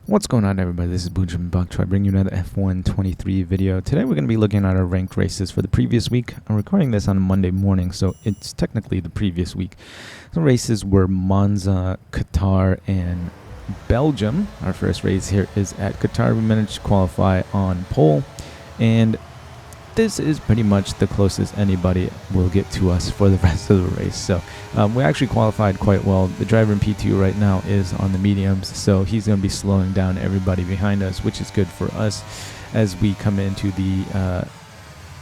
What's going on, everybody? This is Boojum Buck. I bring you another F1 23 video. Today we're going to be looking at our ranked races for the previous week. I'm recording this on Monday morning, so it's technically the previous week. The races were Monza, Qatar, and Belgium. Our first race here is at Qatar. We managed to qualify on pole, and this is pretty much the closest anybody will get to us for the rest of the race. So we actually qualified quite well. The driver in P2 right now is on the mediums, so he's going to be slowing down everybody behind us, which is good for us as we come into the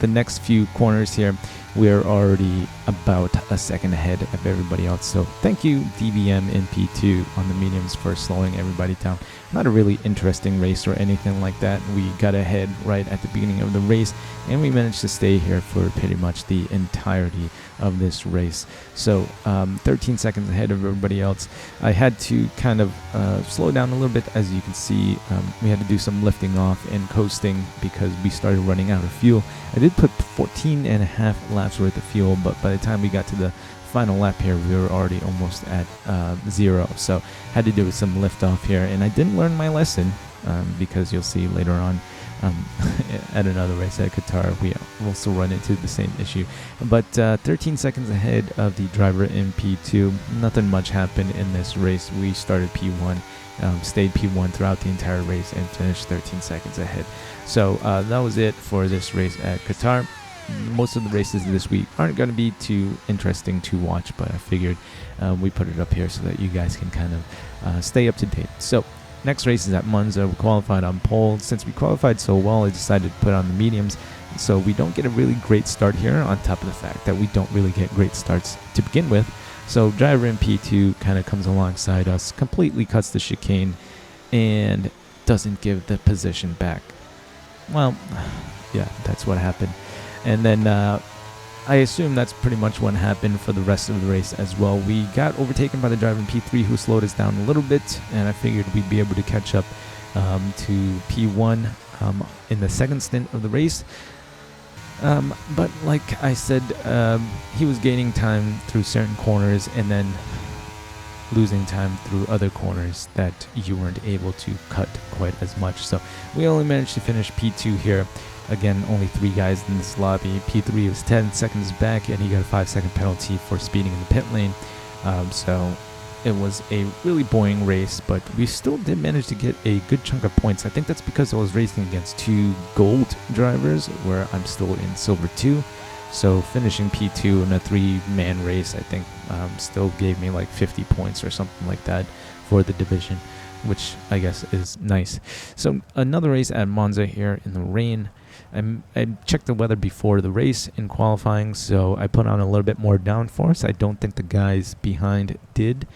next few corners here. We're already about a second ahead of everybody else. So thank you, DBM in P2 on the mediums, for slowing everybody down. Not a really interesting race or anything like that. We got ahead right at the beginning of the race, and we managed to stay here for pretty much the entirety of this race. So 13 seconds ahead of everybody else. I had to kind of slow down a little bit. As you can see, we had to do some lifting off and coasting because we started running out of fuel. I did put 14 and a half laps worth of fuel, but by the time we got to the final lap here, we were already almost at 0. So had to do some lift off here, and I didn't learn my lesson because you'll see later on at another race at Qatar we also run into the same issue. But 13 seconds ahead of the driver in P2. Nothing much happened in this race. We started P1, stayed P1 throughout the entire race, and finished 13 seconds ahead. So that was it for this race at Qatar. Most of the races this week aren't going to be too interesting to watch, but I figured we put it up here so that you guys can kind of stay up to date. So next race is at Monza. We qualified on pole. Since we qualified so well, I decided to put on the mediums, so we don't get a really great start here, on top of the fact that we don't really get great starts to begin with. So driver in P2 kind of comes alongside us, completely cuts the chicane, and doesn't give the position back. Well, yeah, that's what happened. And then I assume that's pretty much what happened for the rest of the race as well. We got overtaken by the driver in P3, who slowed us down a little bit, and I figured we'd be able to catch up to P1 in the second stint of the race. But like I said, he was gaining time through certain corners and then losing time through other corners that you weren't able to cut quite as much. So we only managed to finish P2 here. Again, only 3 guys in this lobby. P3 was 10 seconds back, and he got a 5-second penalty for speeding in the pit lane. So it was a really boring race, but we still did manage to get a good chunk of points. I think that's because I was racing against 2 gold drivers, where I'm still in silver 2. So finishing P2 in a 3-man race, I think still gave me like 50 points or something like that for the division, which I guess is nice. So another race at Monza here in the rain. I checked the weather before the race in qualifying, so I put on a little bit more downforce. I don't think the guys behind did.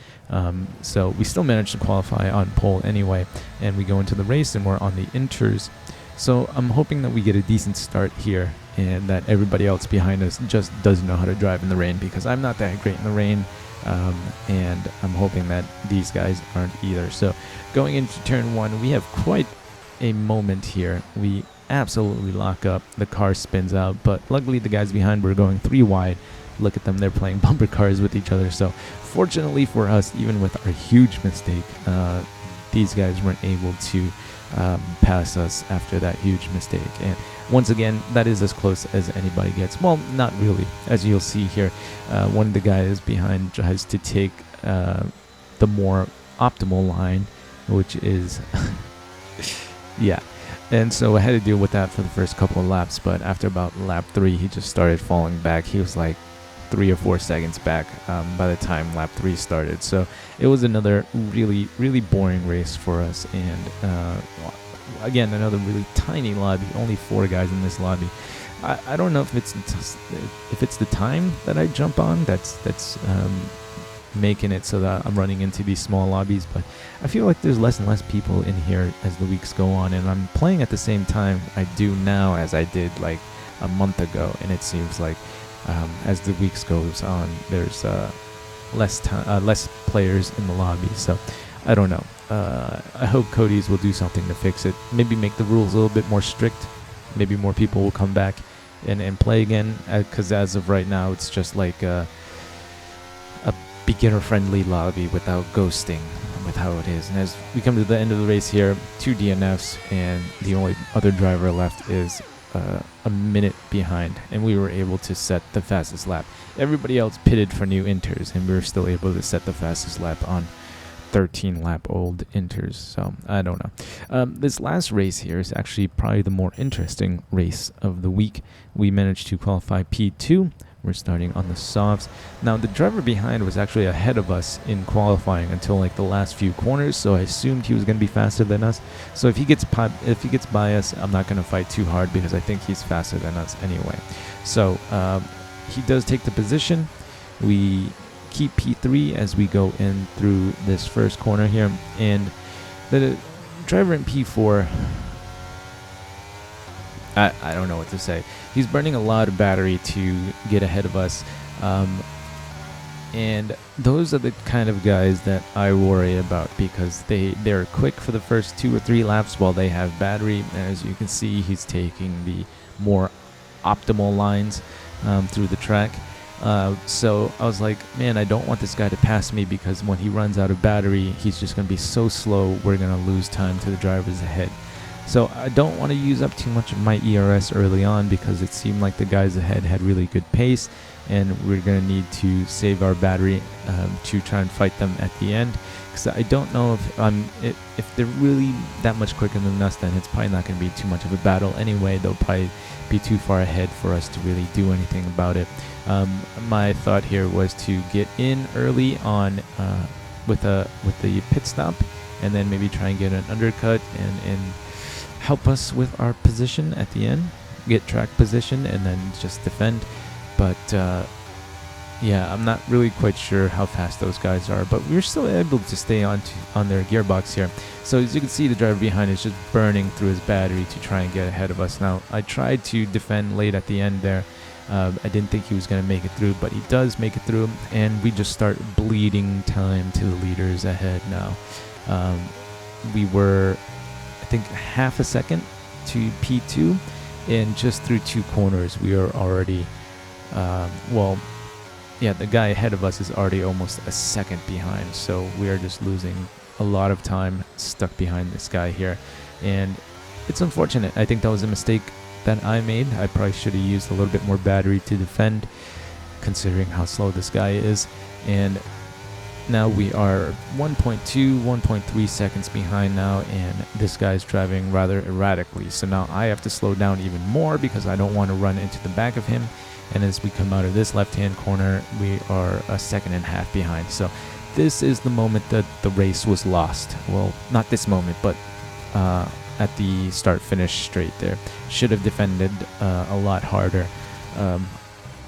So we still managed to qualify on pole anyway, and we go into the race and we're on the inters. So I'm hoping that we get a decent start here and that everybody else behind us just doesn't know how to drive in the rain, because I'm not that great in the rain. And I'm hoping that these guys aren't either. So going into turn 1, we have quite a moment here. We absolutely lock up. The car spins out, but luckily the guys behind were going 3 wide. Look at them, they're playing bumper cars with each other. So fortunately for us, even with our huge mistake, these guys weren't able to pass us after that huge mistake. And once again, that is as close as anybody gets. Well, not really. As you'll see here, one of the guys behind tries to take the more optimal line, which is yeah. And so I had to deal with that for the first couple of laps, but after about lap 3, he just started falling back. He was like 3 or 4 seconds back by the time lap 3 started. So it was another really, really boring race for us. And again, another really tiny lobby, only 4 guys in this lobby. I don't know if it's the time that I jump on that's making it so that I'm running into these small lobbies, but I feel like there's less and less people in here as the weeks go on, and I'm playing at the same time I do now as I did like a month ago, and it seems like as the weeks goes on, there's less players in the lobby. So I don't know. I hope Cody's will do something to fix it. Maybe make the rules a little bit more strict. Maybe more people will come back and play again, because as of right now, it's just like a beginner-friendly lobby without ghosting. with how it is. And as we come to the end of the race here, 2 DNFs, and the only other driver left is a minute behind, and we were able to set the fastest lap. Everybody else pitted for new inters, and we were still able to set the fastest lap on 13 lap old inters. So I don't know. This last race here is actually probably the more interesting race of the week. We managed to qualify P2. We're starting on the softs. Now the driver behind was actually ahead of us in qualifying until like the last few corners, so I assumed he was going to be faster than us. So if he gets by us, I'm not going to fight too hard because I think he's faster than us anyway. So he does take the position. We keep P3 as we go in through this first corner here, and the driver in P4, I don't know what to say. He's burning a lot of battery to get ahead of us, and those are the kind of guys that I worry about because they're quick for the first 2 or 3 laps while they have battery. As you can see, he's taking the more optimal lines through the track. So I was like, man, I don't want this guy to pass me because when he runs out of battery, he's just going to be so slow, we're going to lose time to the drivers ahead. So I don't want to use up too much of my ERS early on because it seemed like the guys ahead had really good pace, and we're going to need to save our battery to try and fight them at the end. Because I don't know if they're really that much quicker than us, then it's probably not going to be too much of a battle anyway. They'll probably be too far ahead for us to really do anything about it. My thought here was to get in early on with the pit stop, and then maybe try and get an undercut and help us with our position at the end, get track position, and then just defend. But yeah, I'm not really quite sure how fast those guys are, but we're still able to stay on their gearbox here. So as you can see, the driver behind is just burning through his battery to try and get ahead of us. Now, I tried to defend late at the end there. I didn't think he was going to make it through, but he does make it through, and we just start bleeding time to the leaders ahead now. We were, I think, half a second to P2, and just through 2 corners we are already well, yeah, the guy ahead of us is already almost a second behind, so we are just losing a lot of time stuck behind this guy here, and it's unfortunate. I think that was a mistake that I made. I probably should have used a little bit more battery to defend, considering how slow this guy is. And now we are 1.3 seconds behind now, and this guy's driving rather erratically. So now I have to slow down even more because I don't want to run into the back of him. And as we come out of this left-hand corner, we are a second and a half behind. So this is the moment that the race was lost. Well, not this moment, but at the start-finish straight there. Should have defended a lot harder.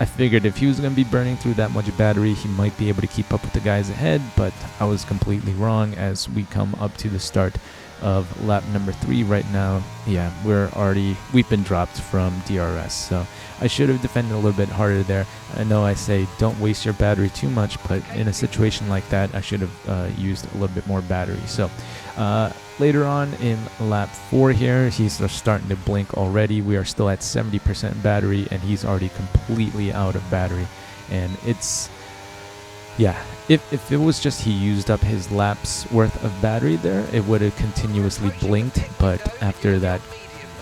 I figured if he was going to be burning through that much battery, he might be able to keep up with the guys ahead, but I was completely wrong as we come up to the start of lap number 3 right now. Yeah, we've been dropped from DRS, so I should have defended a little bit harder there. I know I say don't waste your battery too much, but in a situation like that, I should have used a little bit more battery. So later on in lap 4 here, he's starting to blink already. We are still at 70% battery, and he's already completely out of battery. And it's, yeah, if it was just he used up his lap's worth of battery there, it would have continuously blinked. But after that,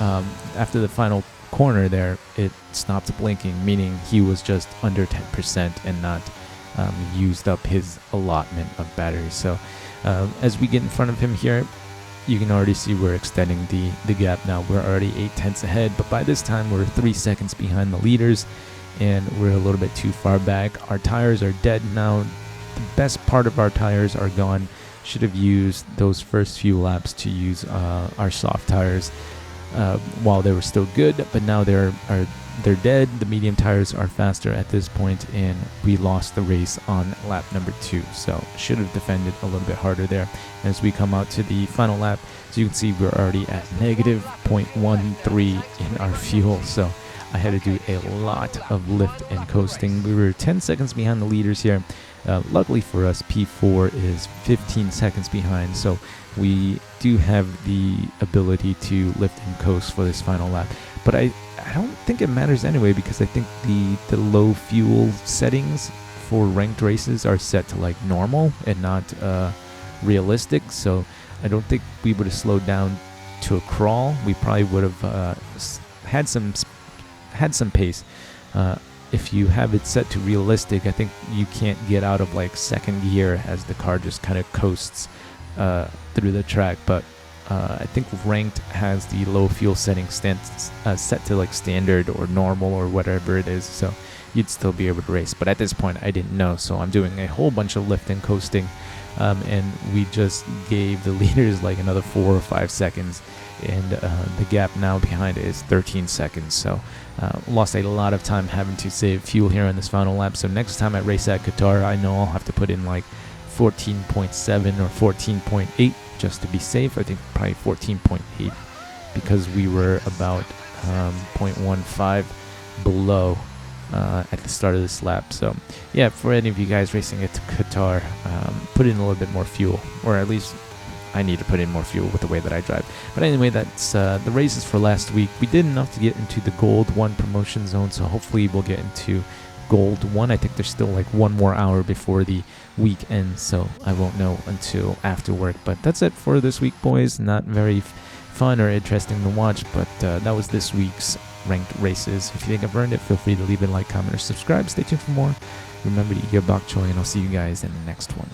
after the final corner there, it stopped blinking, meaning he was just under 10% and not used up his allotment of battery. So as we get in front of him here, you can already see we're extending the gap now. We're already 0.8 ahead, but by this time we're 3 seconds behind the leaders, and we're a little bit too far back. Our tires are dead now. The best part of our tires are gone. Should have used those first few laps to use our soft tires while they were still good, but now they're dead. The medium tires are faster at this point, and we lost the race on lap number 2. So should have defended a little bit harder there. As we come out to the final lap, as you can see, we're already at negative 0.13 in our fuel. So I had to do a lot of lift and coasting. We were 10 seconds behind the leaders here. Luckily for us, P4 is 15 seconds behind, so we do have the ability to lift and coast for this final lap. But I don't think it matters anyway, because I think the low fuel settings for ranked races are set to like normal and not realistic. So I don't think we would have slowed down to a crawl. We probably would have had some pace. If you have it set to realistic, I think you can't get out of like second gear as the car just kind of coasts through the track. But I think ranked has the low fuel setting set to like standard or normal or whatever it is, so you'd still be able to race. But at this point I didn't know, so I'm doing a whole bunch of lift and coasting, and we just gave the leaders like another 4 or 5 seconds, and the gap now behind it is 13 seconds. So lost a lot of time having to save fuel here on this final lap. So next time I race at Qatar, I know I'll have to put in like 14.7 or 14.8 just to be safe. I think probably 14.8 because we were about 0.15 below at the start of this lap. So yeah, for any of you guys racing at Qatar, put in a little bit more fuel, or at least I need to put in more fuel with the way that I drive. But anyway, that's the races for last week. We did enough to get into the Gold 1 promotion zone, so hopefully we'll get into Gold 1. I think there's still like 1 more hour before the week ends, so I won't know until after work. But that's it for this week, boys. Not very fun or interesting to watch, but that was this week's ranked races. If you think I've earned it, feel free to leave a like, comment, or subscribe. Stay tuned for more. Remember to eat your bok choy, and I'll see you guys in the next one.